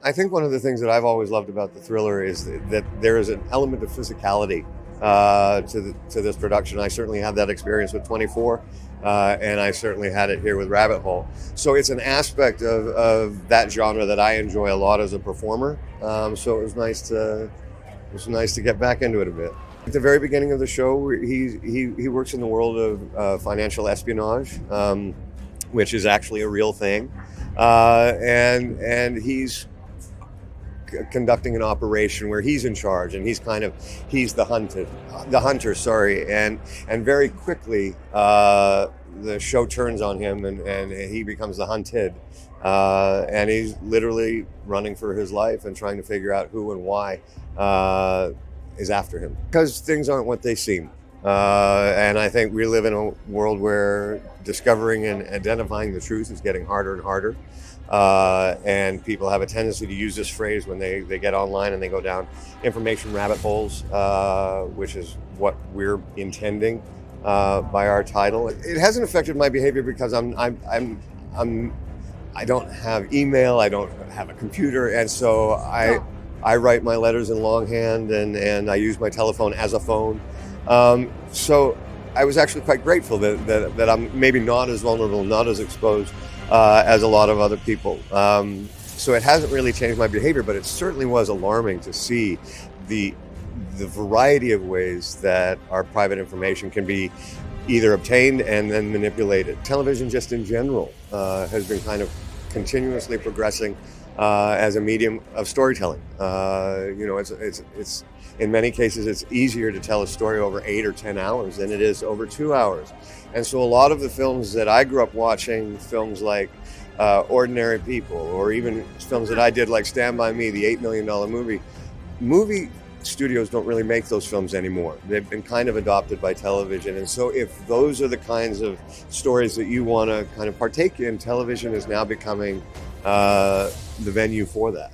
I think one of the things that I've always loved about the thriller is that there is an element of physicality to this production. I certainly had that experience with 24, and I certainly had it here with Rabbit Hole. So it's an aspect of that genre that I enjoy a lot as a performer. So it was nice to get back into it a bit. At the very beginning of the show, he works in the world of financial espionage, which is actually a real thing, and he's conducting an operation where he's in charge, and he's the hunter, sorry, and very quickly the show turns on him, and he becomes the hunted, and he's literally running for his life and trying to figure out who and why is after him, because things aren't what they seem. And I think we live in a world where discovering and identifying the truth is getting harder and harder. And people have a tendency to use this phrase when they get online and they go down information rabbit holes, which is what we're intending by our title. It hasn't affected my behavior because I don't have email, I don't have a computer, and so I write my letters in longhand, and I use my telephone as a phone. So I was actually quite grateful that I'm maybe not as vulnerable, not as exposed as a lot of other people. So it hasn't really changed my behavior, but it certainly was alarming to see the variety of ways that our private information can be either obtained and then manipulated. Television just in general has been kind of continuously progressing as a medium of storytelling. It's in many cases, it's easier to tell a story over 8 or 10 hours than it is over 2 hours. And so a lot of the films that I grew up watching, films like Ordinary People, or even films that I did like Stand By Me, the $8 million movie studios don't really make those films anymore. They've been kind of adopted by television. And so if those are the kinds of stories that you want to kind of partake in, television is now becoming the venue for that.